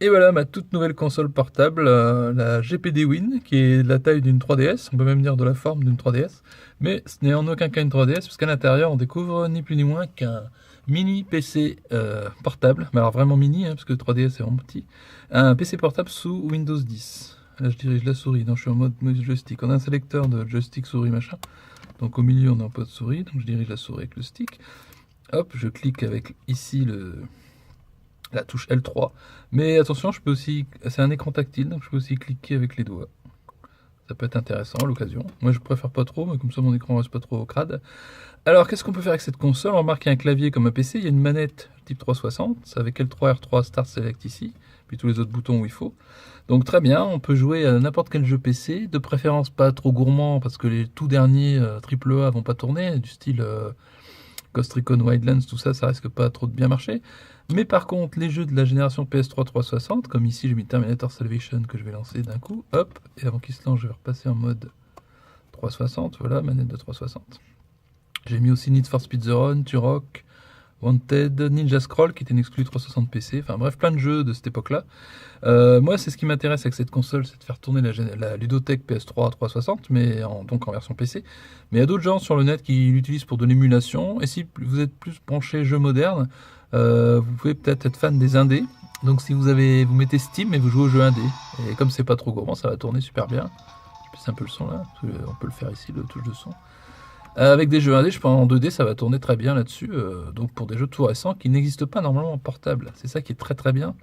Et voilà ma toute nouvelle console portable, la GPD Win, qui est de la taille d'une 3DS, on peut même dire de la forme d'une 3DS, mais ce n'est en aucun cas une 3DS, parce qu'à l'intérieur on découvre ni plus ni moins qu'un mini PC portable, mais alors vraiment mini, hein, parce que 3DS est vraiment petit, un PC portable sous Windows 10. Là je dirige la souris, donc je suis en mode joystick. On a un sélecteur de joystick souris machin, donc au milieu on a un peu de souris, donc je dirige la souris avec le stick. Hop, je clique avec ici la touche L3. Mais attention, je peux aussi, c'est un écran tactile, donc je peux aussi cliquer avec les doigts. Ça peut être intéressant à l'occasion. Moi, je préfère pas trop, mais comme ça, mon écran reste pas trop crade. Alors, qu'est-ce qu'on peut faire avec cette console? On remarque qu'il y a un clavier comme un PC, il y a une manette type 360, c'est avec L3, R3, Start Select ici, puis tous les autres boutons où il faut. Donc très bien, on peut jouer à n'importe quel jeu PC, de préférence pas trop gourmand, parce que les tout derniers AAA vont pas tourner, du style Ghost Recon Wildlands, tout ça, ça risque pas trop de bien marcher. Mais par contre, les jeux de la génération PS3 360, comme ici j'ai mis Terminator Salvation que je vais lancer d'un coup, hop, et avant qu'il se lance, je vais repasser en mode 360, voilà, manette de 360. J'ai mis aussi Need for Speed The Run, Turok, Wanted, Ninja Scroll qui était une exclue 360 PC, enfin bref, plein de jeux de cette époque-là. Moi, c'est ce qui m'intéresse avec cette console, c'est de faire tourner la ludothèque PS3 360, mais donc en version PC. Mais il y a d'autres gens sur le net qui l'utilisent pour de l'émulation. Et si vous êtes plus branché jeux modernes, vous pouvez peut-être être fan des indés. Donc si vous mettez Steam et vous jouez aux jeux indés, et comme c'est pas trop gourmand, ça va tourner super bien. Je baisse un peu le son là, on peut le faire ici, le touche de son. Avec des jeux indés, je pense en 2D, ça va tourner très bien là-dessus. Donc pour des jeux tout récents qui n'existent pas normalement en portable. C'est ça qui est très très bien,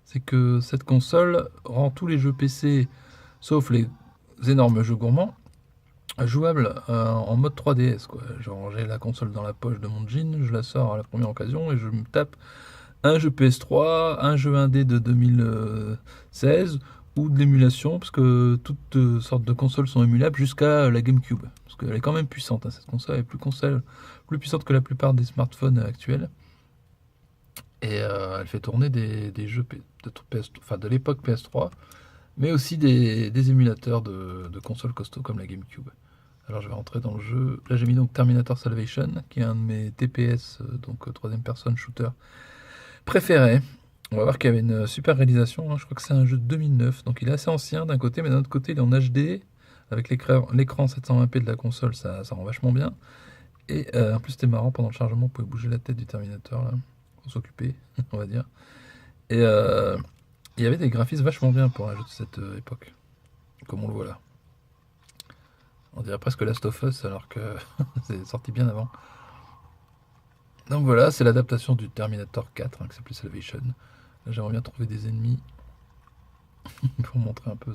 c'est que cette console rend tous les jeux PC, sauf les énormes jeux gourmands, jouables en mode 3DS, quoi. Genre j'ai la console dans la poche de mon jean, je la sors à la première occasion et je me tape un jeu PS3, un jeu indé de 2016 ou de l'émulation, parce que toutes sortes de consoles sont émulables jusqu'à la GameCube. Parce qu'elle est quand même puissante, hein, cette console, elle est plus puissante que la plupart des smartphones actuels. Et elle fait tourner des jeux enfin, de l'époque PS3, mais aussi des émulateurs de consoles costauds comme la GameCube. Alors je vais rentrer dans le jeu. Là j'ai mis donc Terminator Salvation, qui est un de mes TPS, donc troisième personne shooter préférés. On va voir qu'il y avait une super réalisation, hein. Je crois que c'est un jeu de 2009, donc il est assez ancien d'un côté, mais d'un autre côté il est en HD, avec l'écran 720p de la console, ça rend vachement bien. Et en plus c'était marrant, pendant le chargement, on pouvait bouger la tête du Terminator, là, pour s'occuper, on va dire. Et il y avait des graphismes vachement bien pour un jeu de cette époque, comme on le voit là. On dirait presque Last of Us, alors que c'est sorti bien avant. Donc voilà, c'est l'adaptation du Terminator 4, hein, qui s'appelait Salvation. Là, j'aimerais bien trouver des ennemis pour montrer un peu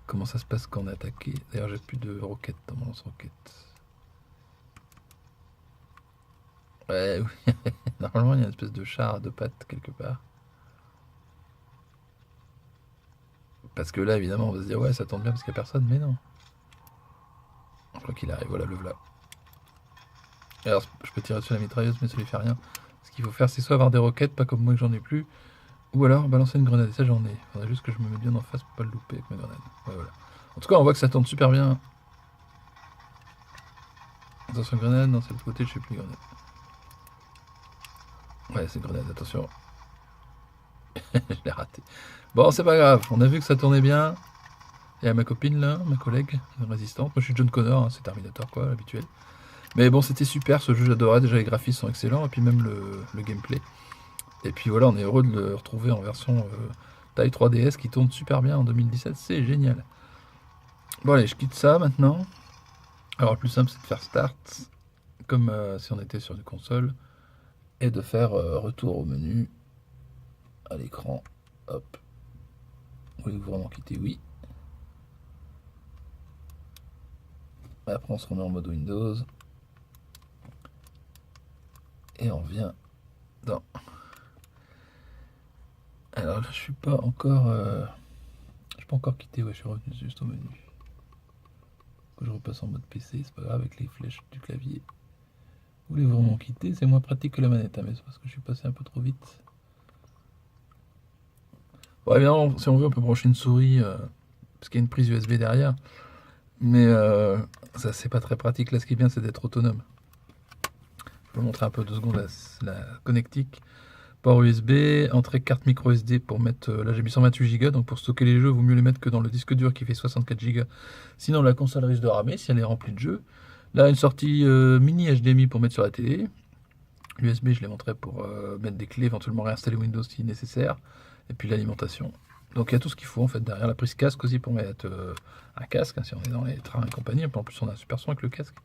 comment ça se passe quand on est attaqué. D'ailleurs, j'ai plus de roquettes dans mon lance-roquettes. Ouais, oui. Normalement, il y a une espèce de char à deux pattes quelque part. Parce que là, évidemment, on va se dire, ouais, ça tombe bien parce qu'il n'y a personne, mais non. Je crois qu'il arrive, voilà, le voilà. Alors, je peux tirer sur la mitrailleuse, mais ça lui fait rien. Ce qu'il faut faire, c'est soit avoir des roquettes, pas comme moi que j'en ai plus, ou alors balancer une grenade. Et ça, j'en ai. Il faudrait juste que je me mette bien en face pour pas le louper avec ma grenade. Ouais, voilà. En tout cas, on voit que ça tourne super bien. Attention, grenade, non, c'est le côté, je sais plus, grenade. Ouais, c'est grenade, attention. Je l'ai raté. Bon, c'est pas grave, on a vu que ça tournait bien. Il y a ma copine là, ma collègue résistante. Moi, je suis John Connor, hein, c'est Terminator, quoi, l'habituel. Mais bon, c'était super, ce jeu, j'adorais. Déjà, les graphismes sont excellents, et puis même le gameplay. Et puis voilà, on est heureux de le retrouver en version taille 3DS qui tourne super bien en 2017, c'est génial. Bon, allez, je quitte ça maintenant. Alors, le plus simple, c'est de faire Start, comme si on était sur une console, et de faire retour au menu, à l'écran. Hop. Voulez-vous vraiment quitter? Oui. Après, on se remet en mode Windows. Et on vient dans. Alors là, je suis pas encore. Je suis pas encore quitté, ouais, je suis revenu juste au menu. Que je repasse en mode PC, c'est pas grave, avec les flèches du clavier. Vous voulez vraiment quitter? C'est moins pratique que la manette, hein, mais c'est parce que je suis passé un peu trop vite. Bon, évidemment, si on veut, on peut brancher une souris, parce qu'il y a une prise USB derrière. Mais ça, c'est pas très pratique. Là, ce qui est bien, c'est d'être autonome. Je vais vous montrer un peu 2 secondes la connectique. port USB, entrée carte micro SD pour mettre, là j'ai mis 128 Go, donc pour stocker les jeux, il vaut mieux les mettre que dans le disque dur qui fait 64 Go, sinon la console risque de ramer si elle est remplie de jeux. Là une sortie mini HDMI pour mettre sur la télé. L'USB je les montrais pour mettre des clés, éventuellement réinstaller Windows si nécessaire, et puis l'alimentation. Donc il y a tout ce qu'il faut en fait derrière, la prise casque aussi pour mettre un casque, hein, si on est dans les trains et compagnie, en plus on a un super son avec le casque.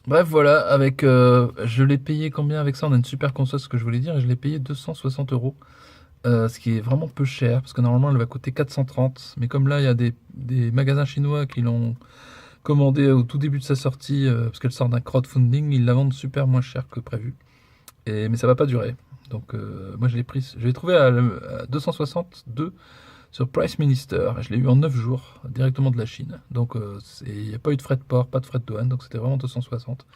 Bref, voilà, avec, je l'ai payé combien avec ça? On a une super console, ce que je voulais dire, et je l'ai payé 260 €, ce qui est vraiment peu cher, parce que normalement elle va coûter 430, mais comme là il y a des magasins chinois qui l'ont commandé au tout début de sa sortie, parce qu'elle sort d'un crowdfunding, ils la vendent super moins cher que prévu, mais ça va pas durer. Donc moi je l'ai trouvé à 262 sur Price Minister, je l'ai eu en 9 jours, directement de la Chine. Donc il n'y a pas eu de frais de port, pas de frais de douane, donc c'était vraiment 260.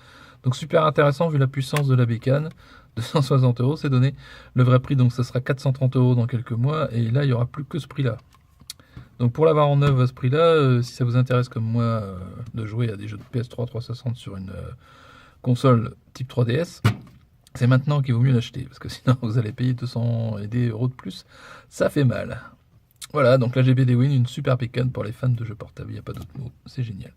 Donc super intéressant vu la puissance de la bécane. 260 €, c'est donné. Le vrai prix, donc ça sera 430 € dans quelques mois, et là il n'y aura plus que ce prix-là. Donc pour l'avoir en neuf à ce prix-là, si ça vous intéresse comme moi de jouer à des jeux de PS3 360 sur une console type 3DS, c'est maintenant qu'il vaut mieux l'acheter, parce que sinon vous allez payer 200 et des euros de plus, ça fait mal. Voilà, donc la GPD Win, une super bécane pour les fans de jeux portables, il n'y a pas d'autre mot, c'est génial.